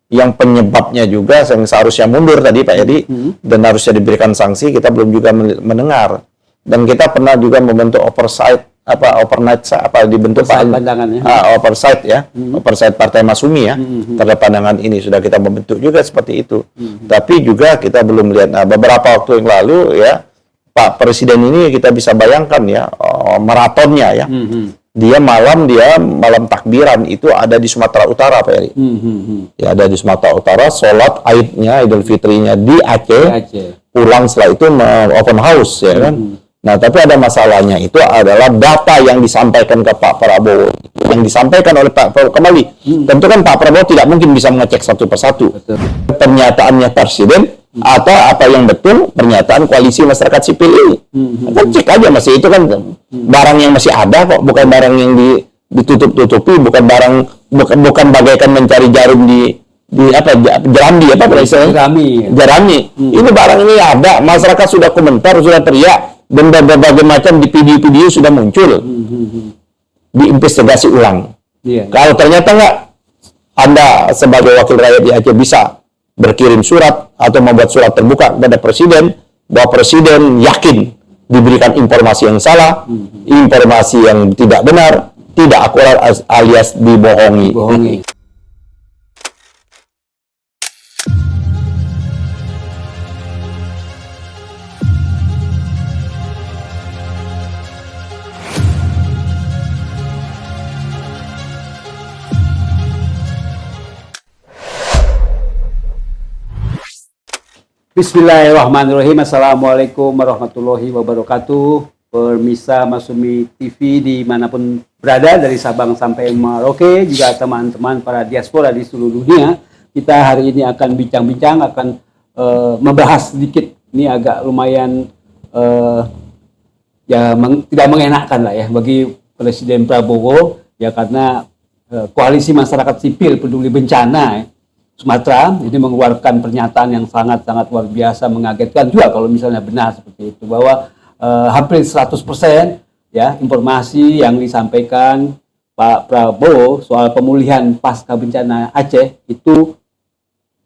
yang penyebabnya juga yang seharusnya mundur tadi Pak Edi dan harusnya diberikan sanksi, kita belum juga mendengar. Dan kita pernah juga membentuk oversight dibentuk oversight ya, oversight Partai Masyumi ya, terhadap pandangan ini sudah kita membentuk juga seperti itu. Tapi juga kita belum melihat. Nah, beberapa waktu yang lalu ya, Pak Presiden ini kita bisa bayangkan ya, maratonnya ya. Dia malam takbiran itu ada di Sumatera Utara Pak Eri. Ya, ada di Sumatera Utara, sholat Aidnya, Idul Fitrinya di Aceh. Pulang setelah itu open house ya kan. Nah, tapi ada masalahnya itu adalah data yang disampaikan ke Pak Prabowo, yang disampaikan oleh Pak Prabowo kembali. Tentu kan Pak Prabowo tidak mungkin bisa mengecek satu persatu. Pernyataannya Presiden atau apa yang betul pernyataan koalisi masyarakat sipil ini. Kan cek aja masih itu kan barang yang masih ada kok, bukan barang yang ditutup-tutupi, bukan bagaikan mencari jarum di jerami. Ini barang ini ada, masyarakat sudah komentar, sudah teriak, dan berbagai macam di video-video sudah muncul. Diinvestigasi ulang. Kalau ternyata enggak, Anda sebagai wakil rakyat di Aceh bisa berkirim surat atau membuat surat terbuka kepada Presiden bahwa Presiden yakin diberikan informasi yang salah, informasi yang tidak benar, tidak akurat alias dibohongi. Bismillahirrahmanirrahim. Assalamualaikum warahmatullahi wabarakatuh. Pemirsa Masyumi TV dimanapun berada, dari Sabang sampai Merauke, juga teman-teman para diaspora di seluruh dunia. Kita hari ini akan bincang-bincang, akan membahas sedikit, ini agak lumayan tidak mengenakan lah ya bagi Presiden Prabowo ya, karena koalisi masyarakat sipil peduli bencana Sumatera ini mengeluarkan pernyataan yang sangat-sangat luar biasa, mengagetkan juga kalau misalnya benar seperti itu, bahwa hampir 100% ya informasi yang disampaikan Pak Prabowo soal pemulihan pasca bencana Aceh itu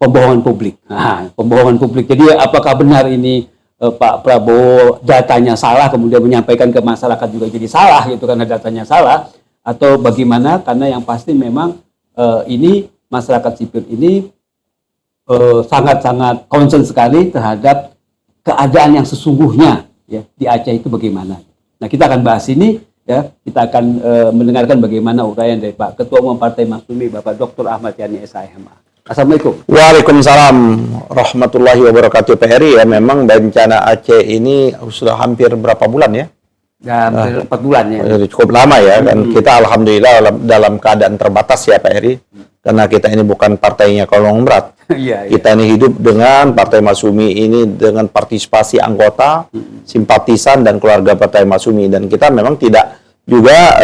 pembohongan publik. Nah, pembohongan publik. Jadi apakah benar ini Pak Prabowo datanya salah kemudian menyampaikan ke masyarakat juga jadi salah gitu karena datanya salah, atau bagaimana? Karena yang pasti memang ini masyarakat sipil ini sangat-sangat concern sekali terhadap keadaan yang sesungguhnya ya di Aceh itu bagaimana. Nah, kita akan bahas ini ya, kita akan mendengarkan bagaimana uraian dari Pak Ketua Umum Partai Masyumi Bapak Dr. Ahmad Yani SIMA. Assalamualaikum. Waalaikumsalam warahmatullahi wabarakatuh. Pak Heri ya, memang bencana Aceh ini sudah hampir berapa bulan ya? Ya, hampir 4 bulan ya. Cukup lama ya, dan kita alhamdulillah dalam keadaan terbatas ya Pak Heri. Karena kita ini bukan partainya konglomerat. Kita ini hidup dengan Partai Masyumi ini dengan partisipasi anggota, simpatisan dan keluarga Partai Masyumi, dan kita memang tidak juga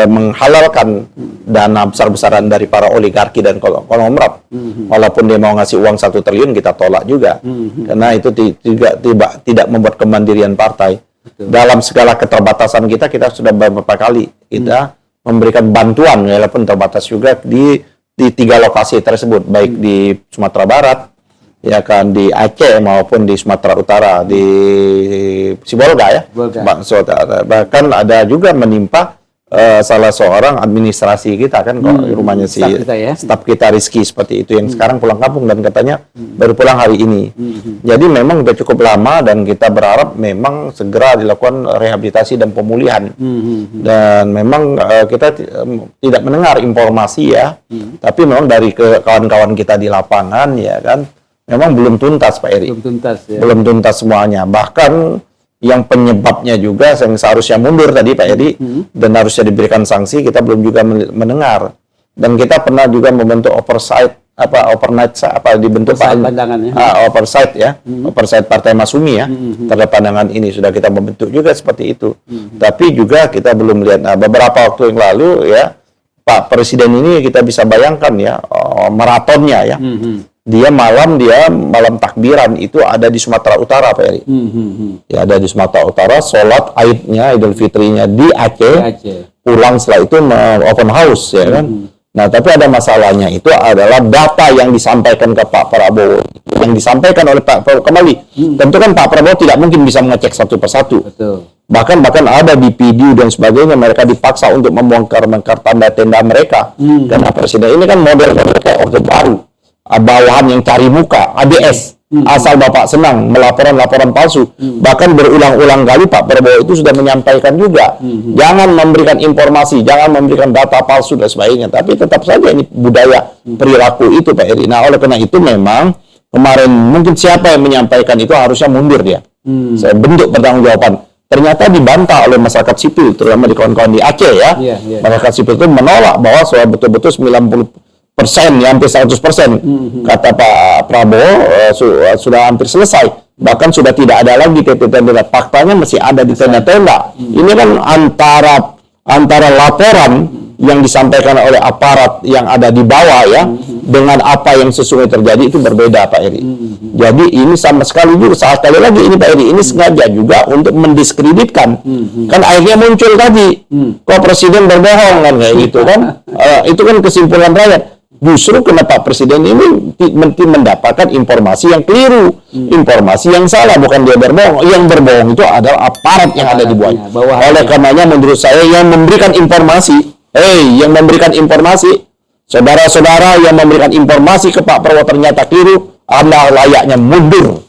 menghalalkan dana besar-besaran dari para oligarki dan konglomerat. Walaupun dia mau ngasih uang 1 triliun kita tolak juga. Karena itu tidak membuat kemandirian partai. Dalam segala keterbatasan kita sudah beberapa kali kita memberikan bantuan walaupun terbatas juga di 3 lokasi tersebut, baik di Sumatera Barat, ya kan, di Aceh maupun di Sumatera Utara, di Sibolga ya. Bahkan ada juga menimpa salah seorang administrasi kita kan, rumahnya si staf kita Rizky seperti itu, yang sekarang pulang kampung dan katanya baru pulang hari ini. Jadi memang sudah cukup lama dan kita berharap memang segera dilakukan rehabilitasi dan pemulihan. Dan memang kita tidak mendengar informasi ya, tapi memang dari kawan-kawan kita di lapangan ya kan, memang belum tuntas Pak Eri. Belum tuntas ya. Belum tuntas semuanya. Bahkan yang penyebabnya juga yang seharusnya mundur tadi Pak Edi dan harusnya diberikan sanksi, kita belum juga mendengar. Dan kita pernah juga membentuk oversight dibentuk oversight ya, oversight Partai Masyumi ya, terhadap pandangan ini sudah kita membentuk juga seperti itu. Tapi juga kita belum melihat. Nah, beberapa waktu yang lalu ya, Pak Presiden ini kita bisa bayangkan ya, maratonnya ya. Dia malam takbiran itu ada di Sumatera Utara Pak Eri. Ya, ada di Sumatera Utara, sholat Aidnya, Idul Fitrinya di Aceh. Pulang setelah itu open house ya kan. Nah, tapi ada masalahnya itu adalah data yang disampaikan ke Pak Prabowo, yang disampaikan oleh Pak Prabowo kembali. Tentu kan Pak Prabowo tidak mungkin bisa mengecek satu persatu. Betul. Bahkan ada di video dan sebagainya, mereka dipaksa untuk membongkar tanda-tanda mereka. Karena presiden ini kan model kayak Orde Baru, bawahan yang cari muka, ABS. Asal Bapak senang laporan palsu. Bahkan berulang-ulang kali Pak Prabowo itu sudah menyampaikan juga, jangan memberikan informasi, jangan memberikan data palsu dan sebagainya. Tapi tetap saja ini budaya perilaku itu Pak Eri. Nah, oleh karena itu memang kemarin mungkin siapa yang menyampaikan itu harusnya mundur dia. Saya bentuk pertanggungjawaban. Ternyata dibantah oleh masyarakat sipil, terutama di kawan-kawan di Aceh ya. Masyarakat sipil itu menolak bahwa betul-betul 90%, ya hampir 100%, kata Pak Prabowo sudah hampir selesai. Bahkan sudah tidak ada lagi tenda-tenda. Faktanya masih ada di tenda-tenda. Ini kan antara laporan yang disampaikan oleh aparat yang ada di bawah ya, dengan apa yang sesungguhnya terjadi itu berbeda Pak Eri. Jadi ini sama sekali juga, sekali lagi ini Pak Eri, ini sengaja juga untuk mendiskreditkan. Kan akhirnya muncul tadi, kok presiden berbohong kan kayak gitu kan. Itu kan kesimpulan rakyat. Justru karena Pak Presiden ini mendapatkan informasi yang keliru, informasi yang salah, bukan dia berbohong. Yang berbohong itu adalah aparat yang ada di bawahnya. Oleh karenanya menurut saya yang memberikan informasi, saudara-saudara yang memberikan informasi ke Pak Prabowo ternyata keliru, Anda layaknya mundur.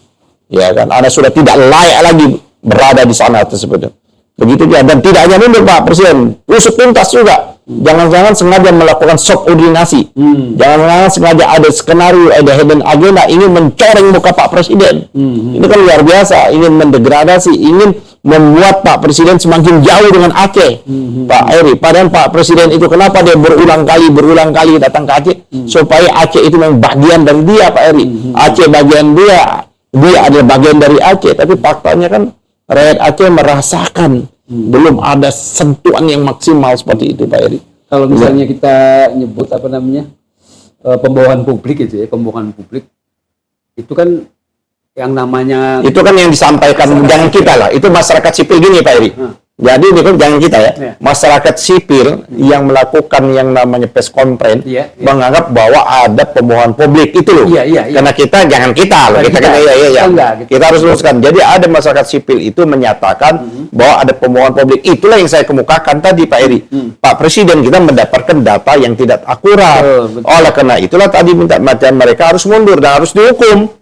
Ya kan, Anda sudah tidak layak lagi berada di sana tersebut. Begitu dia, dan tidak hanya mundur Pak Presiden, usut tuntas juga. Jangan-jangan sengaja melakukan subordinasi. Jangan-jangan sengaja ada skenario, ada hidden agenda, ingin mencoreng muka Pak Presiden. Ini kan luar biasa, ingin mendegradasi, ingin membuat Pak Presiden semakin jauh dengan Aceh, Pak Eri. Padahal Pak Presiden itu kenapa dia berulang kali datang ke Aceh? Supaya Aceh itu memang bagian dari dia, Pak Eri. Aceh bagian dia adalah bagian dari Aceh. Tapi faktanya kan rakyat Aceh merasakan belum ada sentuhan yang maksimal seperti itu, Pak Eri. Kalau misalnya kita nyebut pembohongan publik itu ya, pembohongan publik itu kan yang namanya itu kan yang disampaikan, jangan kita lah, itu masyarakat sipil gini Pak Eri. Jadi itu jangan kita ya, masyarakat sipil yang melakukan yang namanya press conference menganggap bahwa ada pembohongan publik itu loh. Karena jangan kita loh, kita harus luruskan. Jadi ada masyarakat sipil itu menyatakan bahwa ada pembohongan publik. Itulah yang saya kemukakan tadi Pak Eri. Pak Presiden kita mendapatkan data yang tidak akurat. Oleh karena itulah tadi minta mereka harus mundur dan harus dihukum.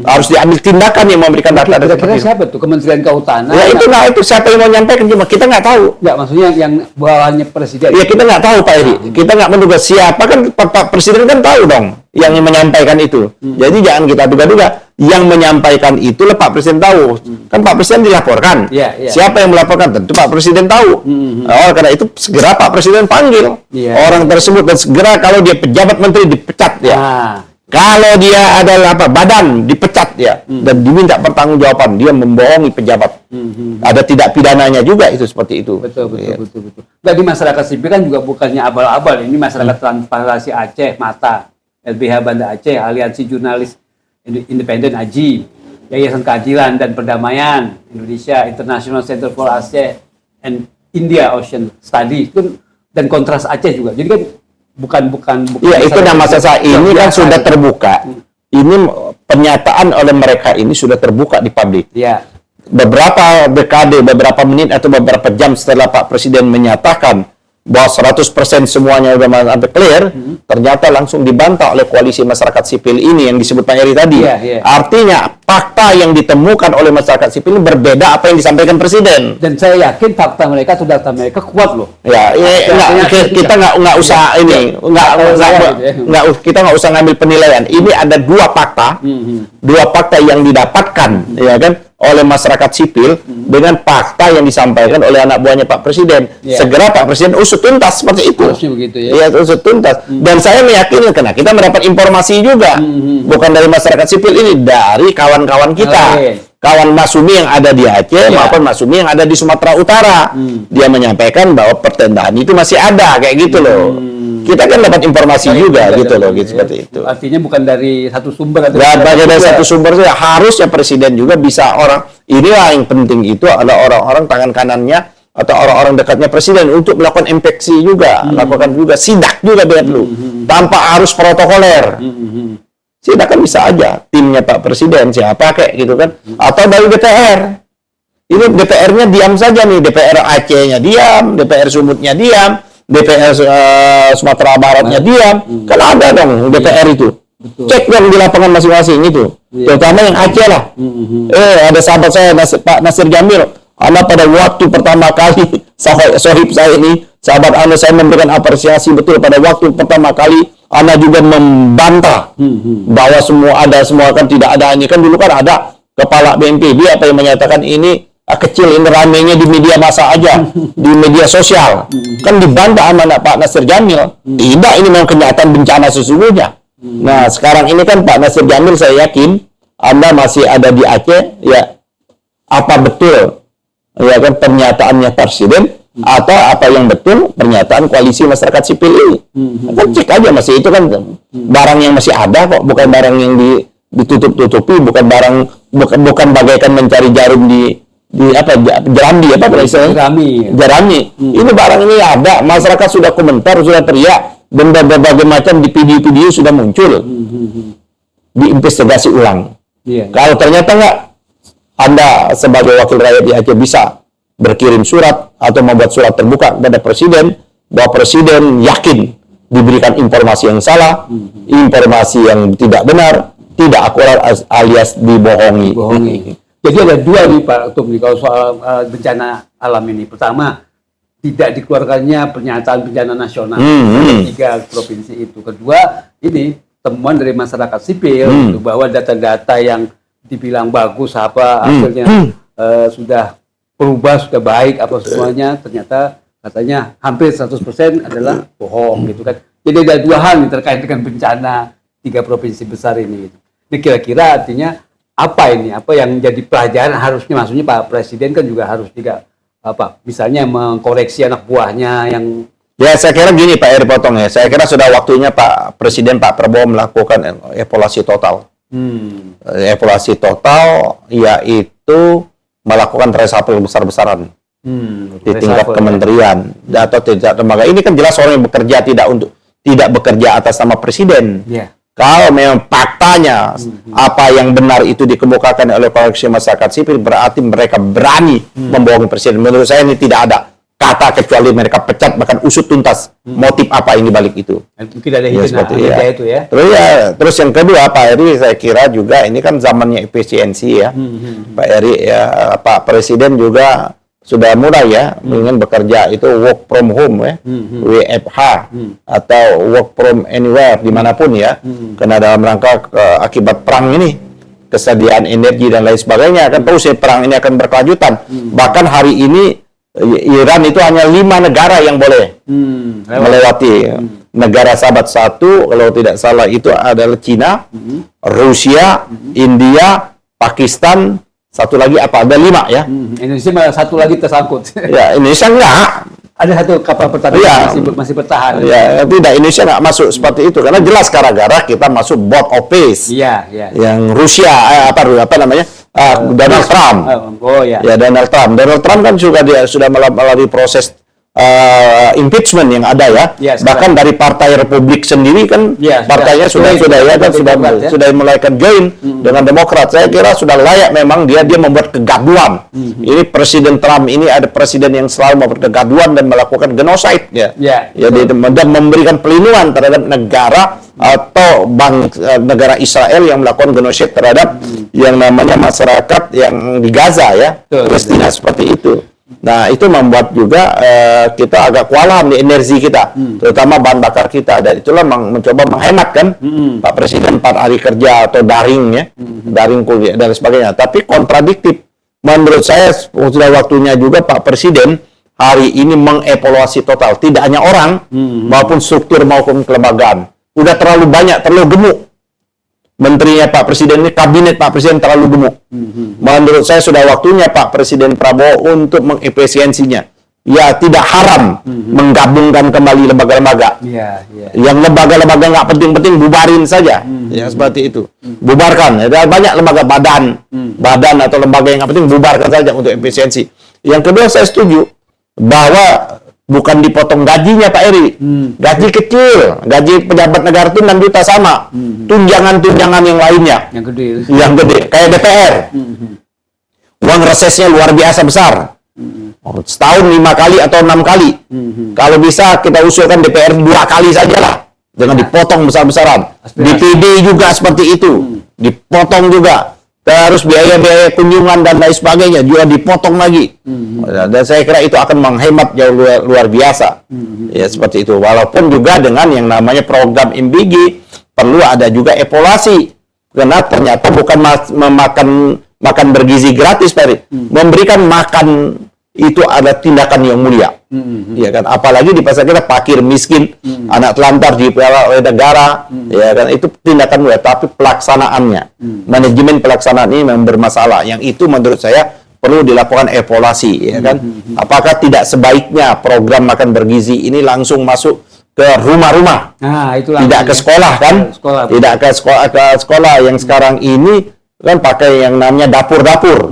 Harus diambil tindakan yang memberikan data. Kira-kira siapa tuh? Kementerian Kehutanan? Ya itu siapa yang mau nyampaikan, cuma kita nggak tahu. Nggak, maksudnya yang bawahannya presiden. Ya kita nggak tahu Pak Eri. Kita nggak menduga siapa, kan Pak Presiden kan tahu dong yang menyampaikan itu. Jadi jangan kita duga-duga. Yang menyampaikan itulah Pak Presiden tahu. Kan Pak Presiden dilaporkan. Siapa yang melaporkan? Tentu Pak Presiden tahu. Karena itu segera Pak Presiden panggil orang tersebut, dan segera kalau dia pejabat menteri dipecat ya. Kalau dia adalah badan dipecat ya, dan diminta pertanggungjawaban, dia membohongi pejabat. Ada tidak pidananya juga itu seperti itu. Betul. Bagi masyarakat sipil kan juga bukannya abal-abal. Ini masyarakat Transparansi Aceh, MATA, LBH Banda Aceh, Aliansi Jurnalis Independen AJI, Yayasan Keadilan dan Perdamaian Indonesia, International Center for Aceh and India Ocean Study, dan Kontras Aceh juga. Jadi kan bukan ya itu nama saya ini kan sudah terbuka. Ini pernyataan oleh mereka ini sudah terbuka di publik. Beberapa dekade, beberapa menit atau beberapa jam setelah Pak Presiden menyatakan bahwa 100% semuanya sudah sampai clear, ternyata langsung dibantah oleh koalisi masyarakat sipil ini yang disebut Pak Eri tadi. Artinya fakta yang ditemukan oleh masyarakat sipil ini berbeda apa yang disampaikan Presiden. Dan saya yakin data mereka kuat loh. Kita nggak usah kita nggak usah ngambil penilaian. Ini ada dua fakta yang didapatkan, ya kan, oleh masyarakat sipil dengan fakta yang disampaikan oleh anak buahnya Pak Presiden. Segera Pak Presiden usut tuntas seperti itu. Harusnya begitu ya. Usut tuntas. Dan saya meyakini karena kita mendapat informasi juga, bukan dari masyarakat sipil ini, dari kawan-kawan kita. Kawan Masumi yang ada di Aceh maupun Masumi yang ada di Sumatera Utara. Dia menyampaikan bahwa pertendaan itu masih ada kayak gitu loh. Kita kan dapat informasi juga gitu loh, gitu seperti itu. Artinya bukan dari satu sumber. Dari satu sumber saja. Harusnya Presiden juga bisa inilah yang penting itu adalah orang-orang tangan kanannya atau orang-orang dekatnya presiden untuk melakukan inspeksi juga, lakukan juga sidak juga bila perlu, tanpa harus protokoler. Sidak kan bisa aja timnya Pak Presiden siapa kayak gitu kan, atau dari DPR. Ini DPR-nya diam saja nih, DPR Aceh-nya diam, DPR Sumutnya diam, DPR Sumatera Baratnya diam, kan ada dong DPR itu. Betul. Cek dong di lapangan masing-masing itu, terutama yang Aceh lah. Ada sahabat saya Pak Nasir Jamil, Anda pada waktu pertama kali sohib saya ini, sahabat Anda, saya memberikan apresiasi betul pada waktu pertama kali Anda juga membantah bahwa semua kan tidak ada, ini kan dulu kan ada kepala BNPB apa yang menyatakan ini kecil, ini ramenya di media massa aja, di media sosial, kan dibantah sama Pak Nasir Jamil. Tidak, ini memang kenyataan bencana sesungguhnya. Nah sekarang ini kan Pak Nasir Jamil, saya yakin Anda masih ada di Aceh, ya apa betul ya kan pernyataannya presiden atau apa yang betul pernyataan koalisi masyarakat sipil ini. Kan cek aja, masih itu kan barang yang masih ada kok, bukan barang yang ditutup-tutupi, bukan bagaikan mencari jarum di apa jerami apa istilahnya jerami. Ini barang ini ada, masyarakat sudah komentar, sudah teriak, dan berbagai macam di video-video sudah muncul, diinvestigasi ulang. Kalau ternyata enggak, Anda sebagai wakil rakyat di Aceh bisa berkirim surat atau membuat surat terbuka kepada presiden, bahwa presiden yakin diberikan informasi yang salah, informasi yang tidak benar, tidak akurat alias dibohongi. Jadi ada dua nih Pak Tum, kalau soal bencana alam ini. Pertama, tidak dikeluarkannya pernyataan bencana nasional tiga provinsi itu. Kedua, ini temuan dari masyarakat sipil bahwa data-data yang dibilang bagus apa hasilnya sudah berubah, sudah baik apa semuanya, ternyata katanya hampir 100% adalah bohong gitu kan. Jadi ada dua hal nih terkait dengan bencana tiga provinsi besar ini. Ini kira-kira artinya apa ini? Apa yang jadi pelajaran harusnya, maksudnya Pak Presiden kan juga harus misalnya mengkoreksi anak buahnya yang. Ya saya kira gini Pak Eri, potong ya. Saya kira sudah waktunya Pak Presiden Pak Prabowo melakukan evaluasi total. Evaluasi total yaitu melakukan reshuffle besar-besaran di tingkat kementerian atau tidak lembaga. Ini kan jelas orang yang bekerja tidak bekerja atas nama presiden. Kalau memang faktanya apa yang benar itu dikemukakan oleh koalisi masyarakat sipil, berarti mereka berani membohongi presiden. Menurut saya ini tidak ada kata kecuali mereka pecat, bahkan usut tuntas motif apa yang dibalik itu. Mungkin ada itu ya. Terus yang kedua Pak Eri, saya kira juga ini kan zamannya efisiensi ya. Pak Eri ya, Pak Presiden juga sudah mulai ya ingin bekerja itu work from home ya, WFH atau work from anywhere dimanapun ya. Karena dalam rangka akibat perang ini, kesediaan energi dan lain sebagainya kan terus perang ini akan berkelanjutan. Bahkan hari ini Iran itu hanya 5 negara yang boleh melewati. Negara sahabat satu, kalau tidak salah itu adalah Cina, Rusia, India, Pakistan, satu lagi apa? Ada 5 ya. Indonesia malah satu lagi tersangkut. Ya, Indonesia enggak. Ada satu kapal pertahanan masih bertahan. Ya, tidak, Indonesia enggak masuk seperti itu karena jelas gara-gara kita masuk board of peace. Yang Rusia apa namanya? Donald Trump. Donald Trump. Donald Trump kan juga dia sudah melalui proses impeachment yang ada ya. Bahkan dari Partai Republik sendiri kan partainya sudah mulai join dengan Demokrat. Saya kira sudah layak memang dia membuat kegaduhan. Ini Presiden Trump ini ada presiden yang selalu membuat kegaduhan dan melakukan genocide ya. Dan memberikan pelindungan terhadap negara atau negara Israel yang melakukan genocide terhadap yang namanya masyarakat yang di Gaza ya, Palestina seperti itu. Nah itu membuat juga kita agak kewalahan di energi kita, terutama bahan bakar kita, dan itulah mencoba menghemat kan. Pak Presiden 4 hari kerja atau daring ya, daring kuliah dan sebagainya. Tapi kontradiktif menurut saya sudah waktunya juga Pak Presiden hari ini mengevaluasi total, tidak hanya orang maupun struktur maupun kelembagaan. Udah terlalu banyak, terlalu gemuk. Menterinya Pak Presiden ini, kabinet Pak Presiden terlalu gemuk. Menurut saya sudah waktunya Pak Presiden Prabowo untuk mengefisiensinya. Ya tidak haram menggabungkan kembali lembaga-lembaga. Yang lembaga-lembaga nggak penting-penting bubarin saja. Ya seperti itu. Bubarkan. Ada banyak lembaga badan atau lembaga yang nggak penting bubarkan saja untuk efisiensi. Yang kedua saya setuju. bahwa bukan dipotong gajinya Pak Eri. Gaji kecil, gaji pejabat negara itu 6 juta sama. Tunjangan-tunjangan yang lainnya. Yang gede. Kayak DPR. Uang resesnya luar biasa besar. Setahun 5 kali atau 6 kali. Kalau bisa kita usulkan DPR 2 kali sajalah. Jangan dipotong besar-besaran. DPD juga seperti itu. Dipotong juga. Terus biaya-biaya kunjungan dan lain sebagainya juga dipotong lagi. Dan saya kira itu akan menghemat jauh luar biasa. Ya seperti itu. Walaupun juga dengan yang namanya program MBG perlu ada juga evaluasi. Karena ternyata bukan makan bergizi gratis, Pak Eri. Memberikan makan itu ada tindakan yang mulia. Ya kan, apalagi di pasar kita fakir miskin, anak telantar dipelihara oleh negara, ya kan, itu tindakan mulia, tapi pelaksanaannya, manajemen pelaksanaan ini memang bermasalah. Yang itu menurut saya perlu dilakukan evaluasi, ya kan. Apakah tidak sebaiknya program makan bergizi ini langsung masuk ke rumah-rumah, tidak ke sekolah kan, tidak ke sekolah yang sekarang ini kan pakai yang namanya dapur-dapur.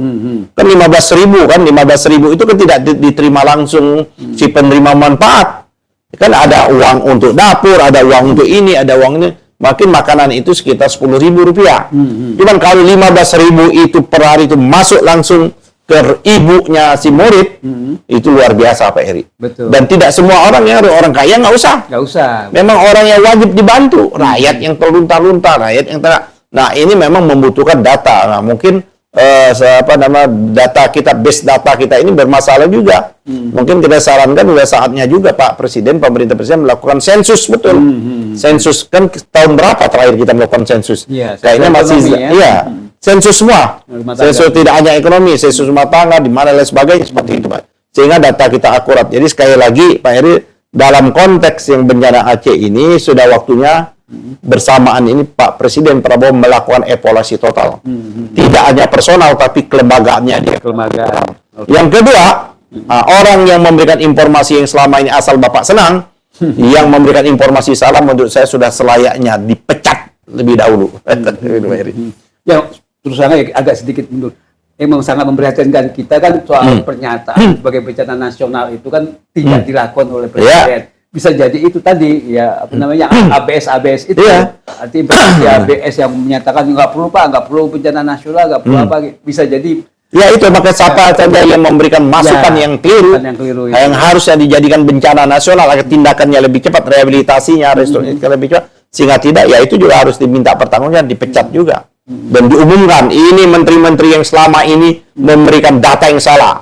Kan 15.000 kan, 15.000 itu kan tidak diterima langsung si penerima manfaat. Kan ada uang untuk dapur, ada uang untuk ini, ada uang ini. Makin makanan itu sekitar 10.000 rupiah. Cuman kalau 15.000 itu per hari itu masuk langsung ke ibunya si murid, itu luar biasa Pak Eri. Betul. Dan tidak semua orang yang orang kaya nggak usah. Memang orang yang wajib dibantu, rakyat yang terlunta-lunta, rakyat yang Nah, ini memang membutuhkan data. Nah, mungkin data kita, base data kita ini bermasalah juga. Mungkin kita sarankan sudah saatnya juga Pak Presiden, pemerintah presiden melakukan sensus, betul. Sensus kan tahun berapa terakhir kita melakukan sensus? Kayaknya masih sensus semua. Sensus tidak hanya ekonomi, sensus rumah tangga, di mana lain sebagainya seperti itu, Pak. Sehingga data kita akurat. Jadi sekali lagi Pak Eri, dalam konteks yang bencana Aceh ini sudah waktunya bersamaan ini Pak Presiden Prabowo melakukan evaluasi total. Tidak hanya personal tapi kelembagaannya dia. Yang kedua, orang yang memberikan informasi yang selama ini asal Bapak senang, yang memberikan informasi salah menurut saya sudah selayaknya dipecat lebih dahulu. Ya, terus agak sedikit mundur. Emang sangat memprihatinkan kita kan soal pernyataan sebagai bencana nasional itu kan tidak dilakukan oleh Presiden. Bisa jadi itu tadi ya ABS itu artinya ABS yang menyatakan nggak perlu Pak, nggak perlu bencana nasional, nggak perlu apa, bisa jadi ya itu maka siapa saja yang memberikan masukan yang keliru yang harusnya dijadikan bencana nasional agar tindakannya lebih cepat, rehabilitasinya restorasinya lebih cepat, sehingga tidak ya itu juga harus diminta pertanggungjawaban, dipecat juga dan diumumkan ini menteri-menteri yang selama ini memberikan data yang salah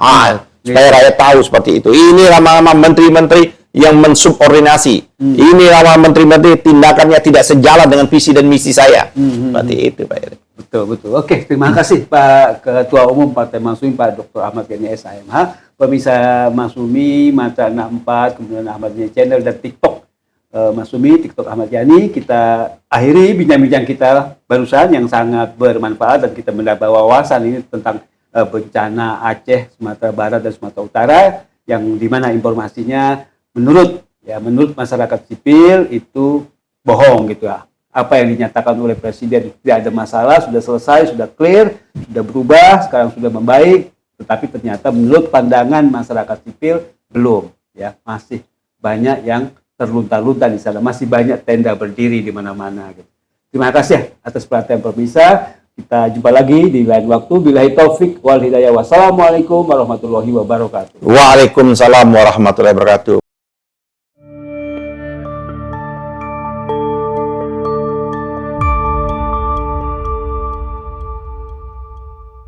supaya rakyat tahu seperti itu. Ini lama-lama menteri-menteri yang mensubordinasi. Ini lama menteri-menteri tindakannya tidak sejalan dengan visi dan misi saya. Seperti itu, Pak Eri. Betul. Oke, terima kasih Pak Ketua Umum Partai Masyumi, Pak Dr. Ahmad Yani SHMH, pemirsa Masyumi, Matra 64, kemudian Ahmad Yani Channel dan TikTok Masyumi, TikTok Ahmad Yani. Kita akhiri bincang-bincang kita barusan yang sangat bermanfaat dan kita mendapat wawasan ini tentang bencana Aceh, Sumatera Barat dan Sumatera Utara, yang dimana informasinya menurut masyarakat sipil itu bohong gitu ya. Apa yang dinyatakan oleh Presiden tidak ada masalah, sudah selesai, sudah clear, sudah berubah, sekarang sudah membaik, tetapi ternyata menurut pandangan masyarakat sipil belum, ya, masih banyak yang terlunta-lunta di sana, masih banyak tenda berdiri di mana-mana gitu. Terima kasih atas perhatian pemirsa. Kita jumpa lagi di lain waktu. Billahi taufik wal hidayah. Wassalamualaikum warahmatullahi wabarakatuh. Waalaikumsalam warahmatullahi wabarakatuh.